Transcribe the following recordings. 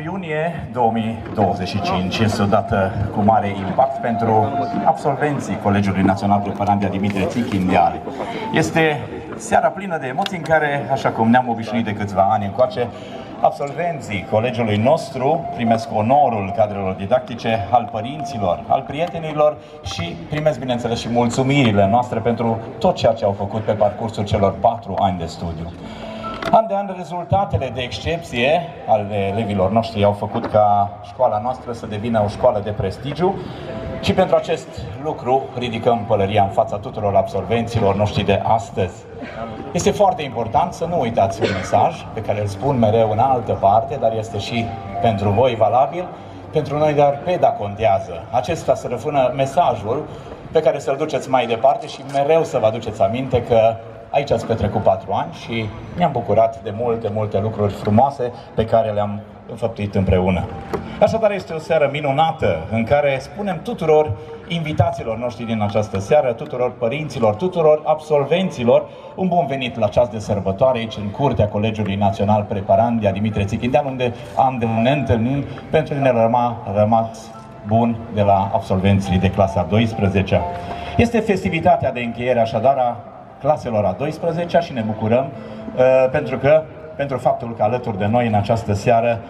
Iunie 2025 este o dată cu mare impact pentru absolvenții Colegiului Național Preparandia Dimitrie Țichindean. Este seara plină de emoții în care, așa cum ne-am obișnuit de câțiva ani încoace, absolvenții colegiului nostru primesc onorul cadrelor didactice, al părinților, al prietenilor și primesc, bineînțeles, și mulțumirile noastre pentru tot ceea ce au făcut pe parcursul celor 4 ani de studiu. An de an, rezultatele de excepție ale elevilor noștri au făcut ca școala noastră să devină o școală de prestigiu și pentru acest lucru ridicăm pălăria în fața tuturor absolvenților noștri de astăzi. Este foarte important să nu uitați un mesaj pe care îl spun mereu în altă parte, dar este și pentru voi valabil. Pentru noi doar peda contează. Acesta să rămână mesajul pe care să-l duceți mai departe și mereu să vă aduceți aminte că aici ați petrecut 4 ani și ne-am bucurat de multe lucruri frumoase pe care le-am înfăptuit împreună. Așadar, este o seară minunată în care spunem tuturor invitațiilor noștri din această seară, tuturor părinților, tuturor absolvenților, un bun venit la ceas de sărbătoare aici în curtea Colegiului Național Preparandia Dimitrie Țichindean, unde am de ne întâlni pentru ne rămas bun de la absolvenții de clasa 12-a. Este festivitatea de încheiere așadar a claselor a 12-a și ne bucurăm pentru faptul că alături de noi în această seară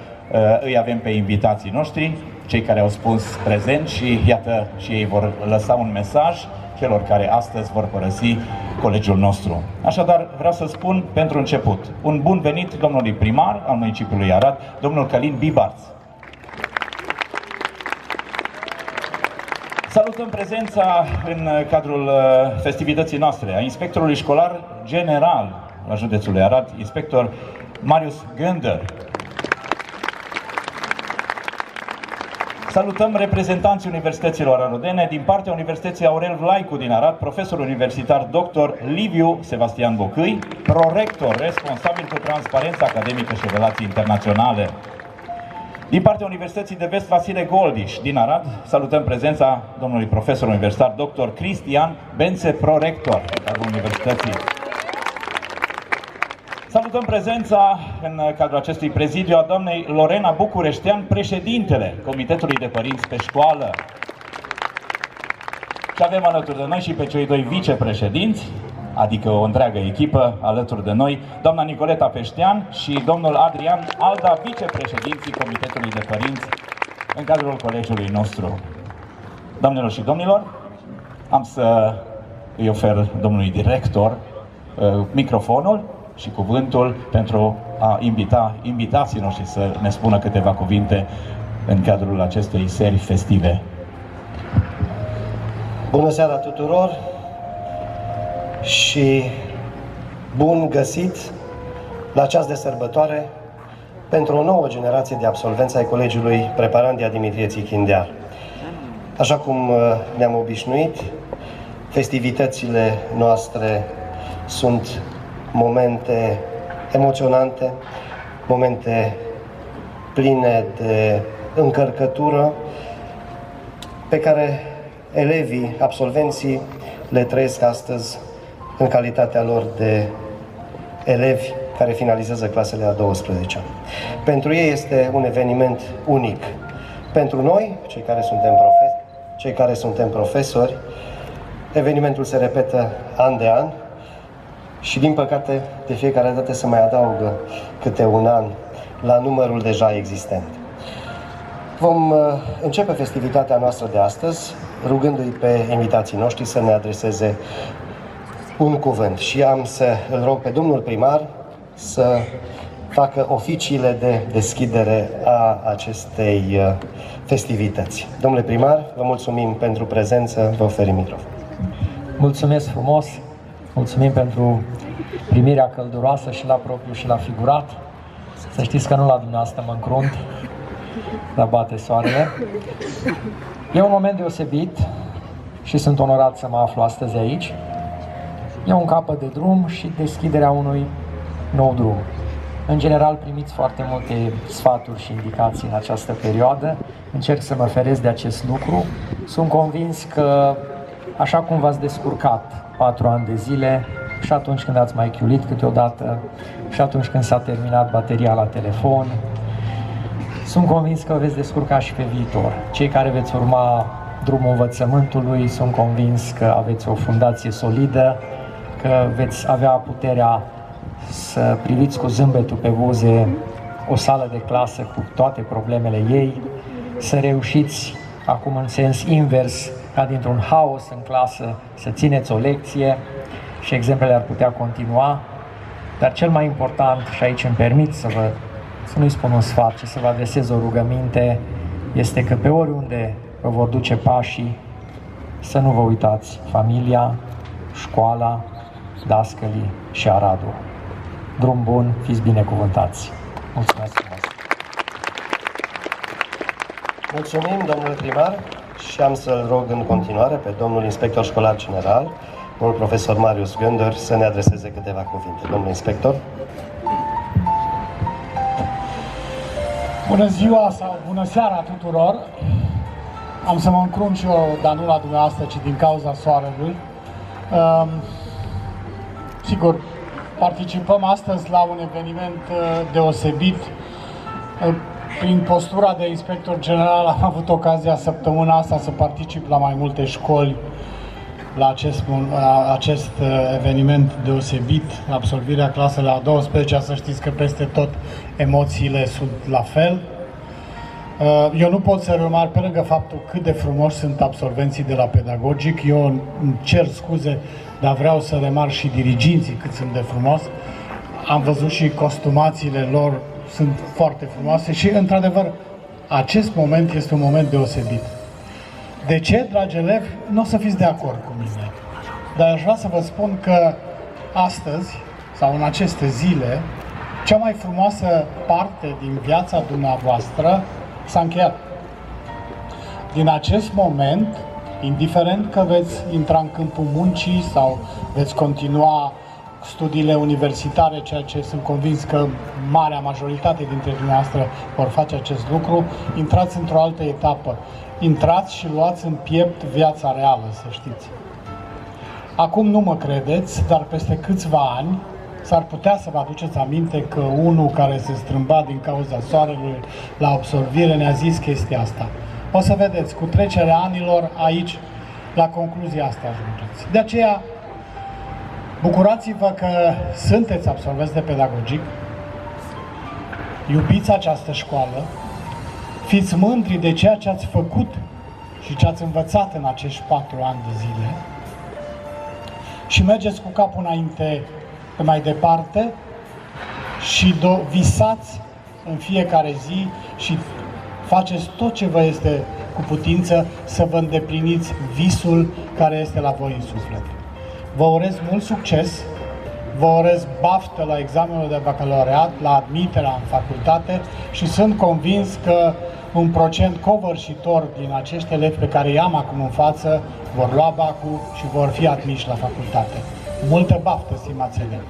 îi avem pe invitații noștri, cei care au spus prezent și iată și ei vor lăsa un mesaj celor care astăzi vor părăsi colegiul nostru. Așadar, vreau să spun pentru început un bun venit domnului primar al municipiului Arad, domnul Călin Bibarț. Salutăm prezența în cadrul festivității noastre a inspectorului școlar general la județul Arad, inspector Marius Gönder. Salutăm reprezentanții universităților arodene din partea Universității Aurel Vlaicu din Arad, profesor universitar dr. Liviu Sebastian Bocâi, prorector responsabil cu transparența academică și relații internaționale. Din partea Universității de Vest Vasile Goldiș din Arad, salutăm prezența domnului profesor universitar dr. Cristian Bențe, prorector al Universității. Salutăm prezența în cadrul acestui prezidiu a doamnei Lorena Bucureștean, președintele Comitetului de Părinți pe școală. Și avem alături de noi și pe cei doi vicepreședinți, adică o întreagă echipă alături de noi, doamna Nicoleta Peștean și domnul Adrian Alda, vicepreședinții Comitetului de Părinți în cadrul colegiului nostru. Doamnelor și domnilor, am să îi ofer domnului director microfonul și cuvântul pentru a invita invitații noștri să ne spună câteva cuvinte în cadrul acestei serii festive. Bună seara tuturor și bun găsit la ceas de sărbătoare pentru o nouă generație de absolvenți ai Colegiului Preparandia Dimitrie Țichindeal. Așa cum ne-am obișnuit, festivitățile noastre sunt momente emoționante, momente pline de încărcătură pe care elevii, absolvenții le trăiesc astăzi în calitatea lor de elevi care finalizează clasele a 12-a. Pentru ei este un eveniment unic. Pentru noi, cei care suntem profesori, evenimentul se repetă an de an și, din păcate, de fiecare dată se mai adaugă câte un an la numărul deja existent. Vom începe festivitatea noastră de astăzi rugându-i pe invitații noștri să ne adreseze un cuvânt și am să îl rog pe domnul primar să facă oficiile de deschidere a acestei festivități. Domnule primar, vă mulțumim pentru prezență, vă oferim microfon. Mulțumesc frumos, mulțumim pentru primirea călduroasă și la propriu și la figurat. Să știți că nu la dumneavoastră mă încrunt, dar bate soarele. E un moment deosebit și sunt onorat să mă aflu astăzi aici. E un capăt de drum și deschiderea unui nou drum. În general primiți foarte multe sfaturi și indicații în această perioadă. Încerc să mă feresc de acest lucru. Sunt convins că așa cum v-ați descurcat 4 ani de zile, și atunci când ați mai chiulit câteodată, și atunci când s-a terminat bateria la telefon, sunt convins că veți descurca și pe viitor. Cei care veți urma drumul învățământului, sunt convins că aveți o fundație solidă, că veți avea puterea să priviți cu zâmbetul pe buze o sală de clasă cu toate problemele ei, să reușiți acum în sens invers, ca dintr-un haos în clasă, să țineți o lecție și exemplele ar putea continua, dar cel mai important, și aici îmi permit să nu-i spun un sfat, ci să vă adresez o rugăminte, este că pe oriunde vă vor duce pașii, să nu vă uitați familia, școala, dascălii și Aradul. Drum bun, fiți binecuvântați! Mulțumesc frumos! Mulțumim, domnule primar, și am să-l rog în continuare pe domnul inspector școlar general, domnul profesor Marius Gönder, să ne adreseze câteva cuvinte. Domnul inspector. Bună ziua sau bună seara tuturor! Am să mă încrunc și eu, dar nu la dumneavoastră, ci din cauza soarelui. Sigur, participăm astăzi la un eveniment deosebit. Prin postura de inspector general am avut ocazia săptămâna asta să particip la mai multe școli la acest eveniment deosebit, absolvirea claselor a 12, să știți că peste tot emoțiile sunt la fel. Eu nu pot să remarc, pe lângă faptul cât de frumoși sunt absolvenții de la pedagogic, eu îmi cer scuze, dar vreau să remarc și diriginții cât sunt de frumos. Am văzut și costumațiile lor, sunt foarte frumoase și, într-adevăr, acest moment este un moment deosebit. De ce, dragi elevi? Nu o să fiți de acord cu mine, dar aș vrea să vă spun că astăzi, sau în aceste zile, cea mai frumoasă parte din viața dumneavoastră s-a încheiat. Din acest moment, indiferent că veți intra în câmpul muncii sau veți continua studiile universitare, ceea ce sunt convins că marea majoritate dintre dumneavoastră vor face acest lucru, intrați într-o altă etapă. Intrați și luați în piept viața reală, să știți. Acum nu mă credeți, dar peste câțiva ani S-ar putea să vă aduceți aminte că unul care se strâmba din cauza soarelui la absolvire ne-a zis chestia asta. O să vedeți, cu trecerea anilor aici, la concluzia asta ajungeți. De aceea, bucurați-vă că sunteți absolvenți de pedagogic, iubiți această școală, fiți mândri de ceea ce ați făcut și ce ați învățat în acești 4 ani de zile și mergeți cu capul înainte mai departe și visați în fiecare zi și faceți tot ce vă este cu putință să vă îndepliniți visul care este la voi în suflet. Vă urez mult succes, vă urez baftă la examenul de bacalaureat, la admiterea în facultate și sunt convins că un procent covârșitor din acești elevi pe care i-am acum în față vor lua bacul și vor fi admiși la facultate. Multă baftă, stimați elevi!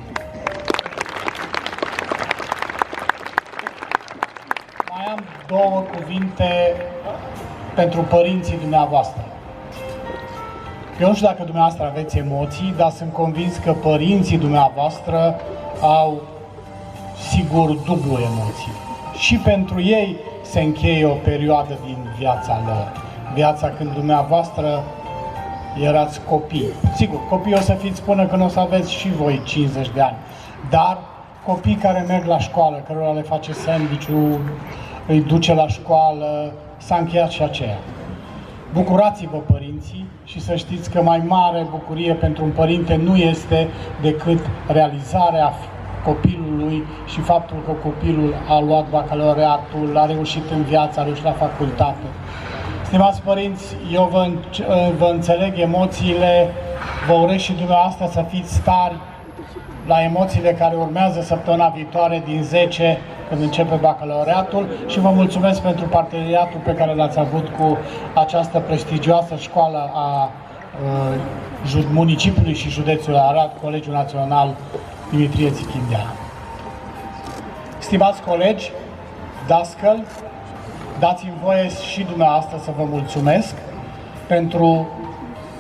Mai am 2 cuvinte pentru părinții dumneavoastră. Eu nu știu dacă dumneavoastră aveți emoții, dar sunt convins că părinții dumneavoastră au sigur dublu emoții. Și pentru ei se încheie o perioadă din viața lor. Viața când dumneavoastră erați copii. Sigur, copii o să fiți până când o să aveți și voi 50 de ani. Dar copii care merg la școală, cărora le face sandwich-ul, îi duce la școală, s-a încheiat și aceea. Bucurați-vă, părinții, și să știți că mai mare bucurie pentru un părinte nu este decât realizarea copilului și faptul că copilul a luat bacalaureatul, a reușit în viață, a reușit la facultate. Stimați părinți, eu vă înțeleg emoțiile, vă urez și dumneavoastră să fiți stari la emoțiile care urmează săptămâna viitoare din 10, când începe bacalaureatul, și vă mulțumesc pentru parteneriatul pe care l-ați avut cu această prestigioasă școală a municipiului și județului Arad, Colegiul Național Dimitrie Țichindea. Stimați colegi, dascăli, dați-mi voie și dumneavoastră să vă mulțumesc pentru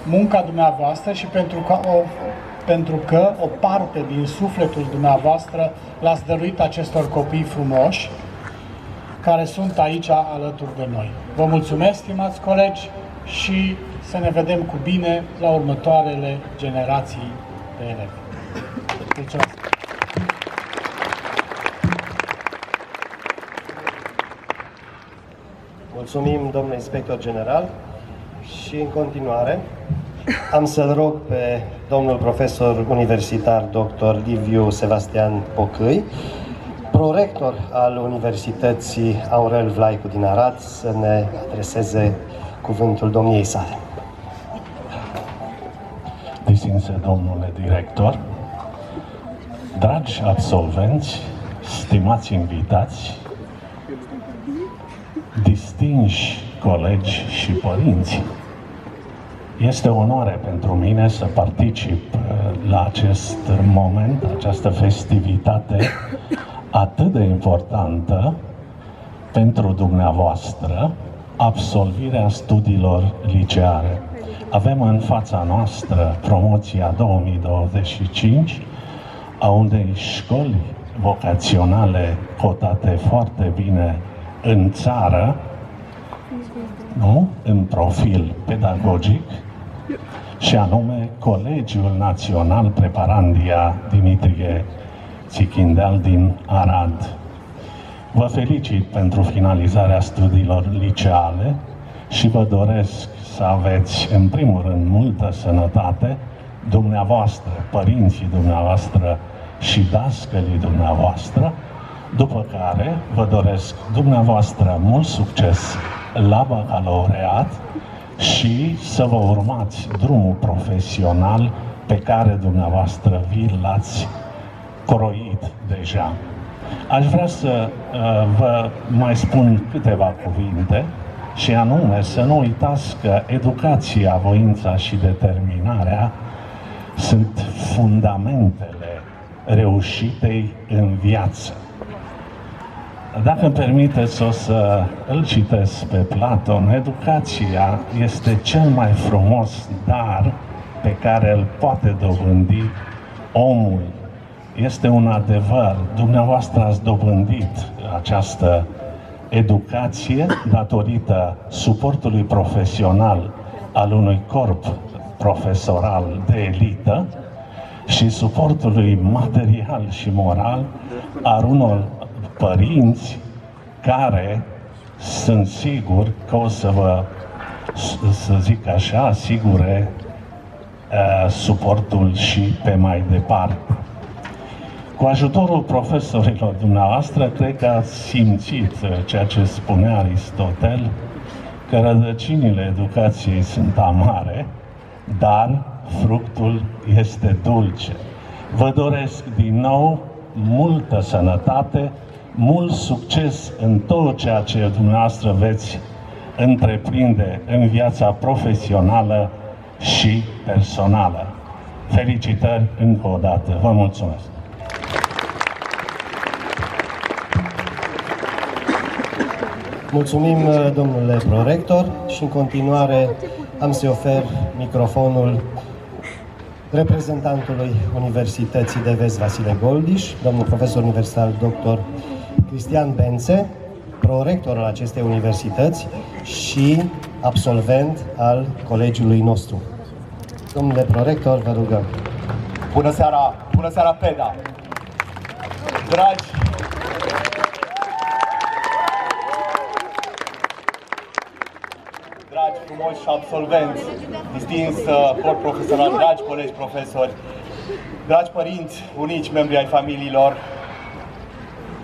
munca dumneavoastră și pentru că o parte din sufletul dumneavoastră l-ați dăruit acestor copii frumoși care sunt aici alături de noi. Vă mulțumesc, stimați colegi, și să ne vedem cu bine la următoarele generații de elevi. Mulțumesc! Mulțumim, domnule inspector general, și în continuare am să-l rog pe domnul profesor universitar dr. Liviu Sebastian Pocâi, prorector al Universității Aurel Vlaicu din Arad, să ne adreseze cuvântul domniei sale. Distinse domnule director, dragi absolvenți, stimați invitați, distinși colegi și părinți, este o onoare pentru mine să particip la acest moment, această festivitate atât de importantă pentru dumneavoastră, absolvirea studiilor liceare. Avem în fața noastră promoția 2025 a unei școli vocaționale cotate foarte bine în țară, nu? În profil pedagogic, și anume Colegiul Național Preparandia Dimitrie Țichindea din Arad. Vă felicit pentru finalizarea studiilor liceale și vă doresc să aveți, în primul rând, multă sănătate, dumneavoastră, părinții dumneavoastră și dascălii dumneavoastră, după care vă doresc dumneavoastră mult succes la bacalaureat și să vă urmați drumul profesional pe care dumneavoastră vi l-ați croit deja. Aș vrea să vă mai spun câteva cuvinte, și anume să nu uitați că educația, voința și determinarea sunt fundamentele reușitei în viață. Dacă îmi permiteți, o să îl citesc pe Platon. Educația este cel mai frumos dar pe care îl poate dobândi omul Este un adevăr, dumneavoastră ați dobândit această educație datorită suportului profesional al unui corp profesoral de elită și suportului material și moral al unor părinți care sunt sigur că o să vă, să zic așa, asigure suportul și pe mai departe. Cu ajutorul profesorilor dumneavoastră, cred că ați simțit ceea ce spunea Aristotel, că rădăcinile educației sunt amare, dar fructul este dulce. Vă doresc din nou multă sănătate, mult succes în tot ceea ce dumneavoastră veți întreprinde în viața profesională și personală. Felicitări încă o dată. Vă mulțumesc! Mulțumim, domnule prorector, și în continuare am să-i ofer microfonul reprezentantului Universității de Vest Vasile Goldiș, domnul profesor universitar dr. Cristian Bențe, prorector al acestei universități și absolvent al colegiului nostru. Domnule prorector, vă rugăm. Bună seara, PEDA! Dragi frumoși absolvenți, distins corp profesional, dragi colegi profesori, dragi părinți, unici, membri ai familiilor,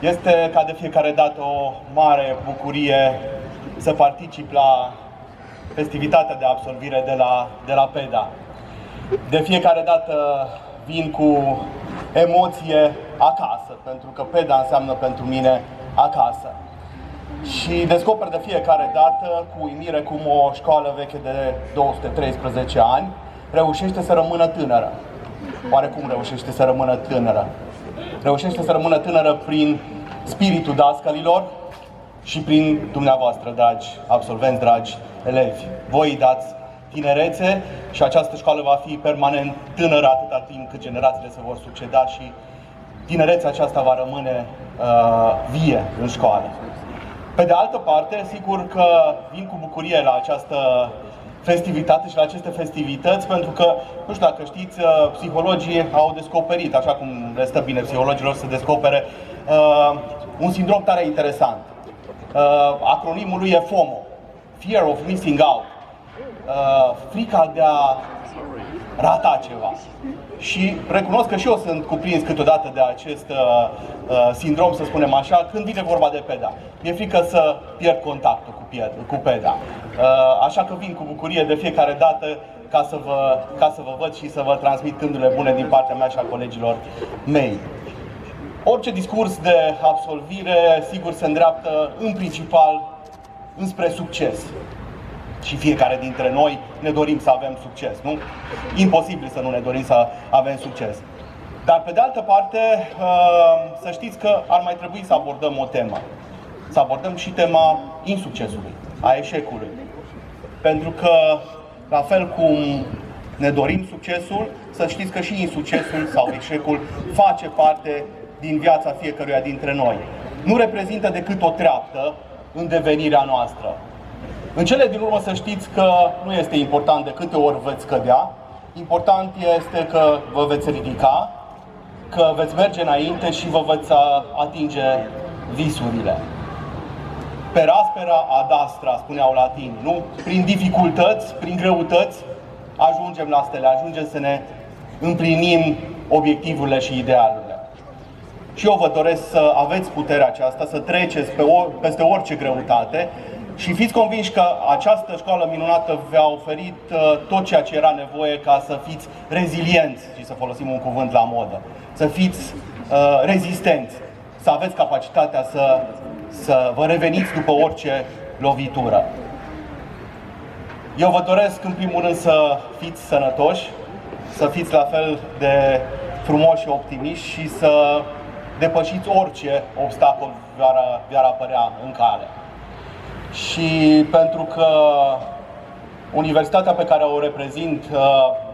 este ca de fiecare dată o mare bucurie să particip la festivitatea de absolvire de la PEDA. De fiecare dată vin cu emoție acasă, pentru că PEDA înseamnă pentru mine acasă. Și descoper de fiecare dată cu uimire cum o școală veche de 213 ani reușește să rămână tânără. Oarecum reușește să rămână tânără? Reușește să rămână tânără prin spiritul dascălilor și prin dumneavoastră, dragi absolvenți, dragi elevi. Voi dați tinerețe și această școală va fi permanent tânără atâta timp cât generațiile se vor succeda și tinerețea aceasta va rămâne vie în școală. Pe de altă parte, sigur că vin cu bucurie la această festivitate și la aceste festivități, pentru că, nu știu dacă știți, psihologii au descoperit, așa cum le stă bine psihologilor să descopere, un sindrom tare interesant. Acronimul lui e FOMO, Fear of Missing Out, frica de a rata ceva. Și recunosc că și eu sunt cuprins câteodată de acest sindrom, să spunem așa, când vine vorba de PEDA. Mi-e frică să pierd contactul cu PEDA. Așa că vin cu bucurie de fiecare dată ca să vă văd și să vă transmit gândurile bune din partea mea și a colegilor mei. Orice discurs de absolvire, sigur, se îndreaptă în principal înspre succes. Și fiecare dintre noi ne dorim să avem succes, nu? Imposibil să nu ne dorim să avem succes. Dar pe de altă parte, să știți că ar mai trebui să abordăm o temă. Să abordăm și tema insuccesului, a eșecului. Pentru că, la fel cum ne dorim succesul, să știți că și insuccesul sau eșecul face parte din viața fiecăruia dintre noi. Nu reprezintă decât o treaptă în devenirea noastră. În cele din urmă să știți că nu este important de câte ori veți cădea, important este că vă veți ridica, că veți merge înainte și vă veți atinge visurile. Per aspera ad astra, spuneau latinii, nu? Prin dificultăți, prin greutăți, ajungem la stele, ajungem să ne împlinim obiectivurile și idealurile. Și eu vă doresc să aveți puterea aceasta, să treceți peste orice greutate și fiți convinși că această școală minunată v-a oferit tot ceea ce era nevoie ca să fiți rezilienți, și să folosim un cuvânt la modă, să fiți rezistenți, să aveți capacitatea să vă reveniți după orice lovitură. Eu vă doresc în primul rând să fiți sănătoși, să fiți la fel de frumoși și optimiști și să depășiți orice obstacol v-ar apărea în cale. Și pentru că Universitatea pe care o reprezint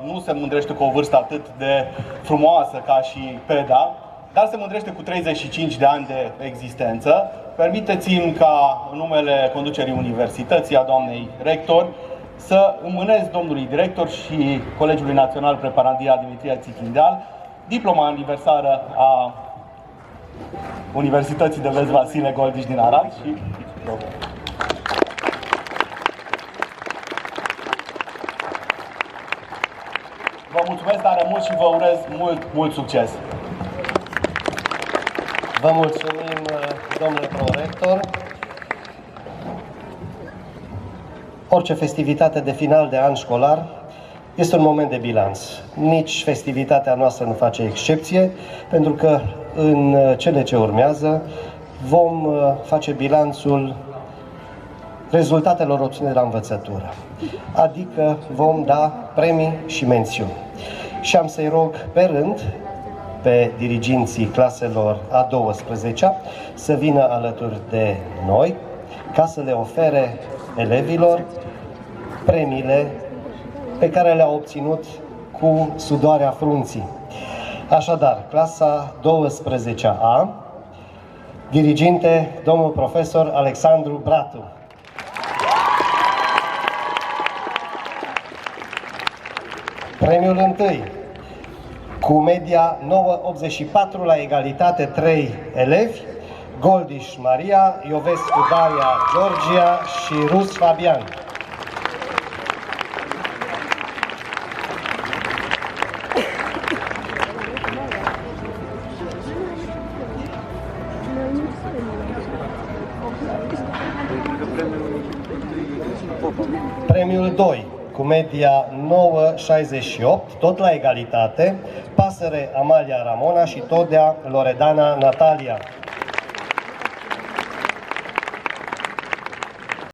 nu se mândrește cu o vârstă atât de frumoasă ca și PEDA, dar se mândrește cu 35 de ani de existență. Permiteți-mi ca, în numele conducerii universității, a doamnei rector, să înmânez domnului director și Colegiului Național Preparandia Dimitrie Țichindeal diploma aniversară a Universității de Vest Vasile Goldiș din Arad și vă mulțumesc tare mult și vă urez mult succes! Vă mulțumim, domnule prorector. Orice festivitate de final de an școlar este un moment de bilanț. Nici festivitatea noastră nu face excepție, pentru că în cele ce urmează vom face bilanțul rezultatelor obținute la învățătură, adică vom da premii și mențiuni. Și am să-i rog pe rând pe diriginții claselor a 12-a să vină alături de noi ca să le ofere elevilor premiile pe care le-au obținut cu sudoarea frunții. Așadar, clasa 12A, diriginte, domnul profesor Alexandru Bratu. Premiul întâi, cu media 9,84 la egalitate 3 elevi, Goldiș Maria, Iovescu Daria Georgia și Rus Fabian. Premiul 2, cu media 9,68, tot la egalitate, Pasăre Amalia Ramona și Todea Loredana Natalia.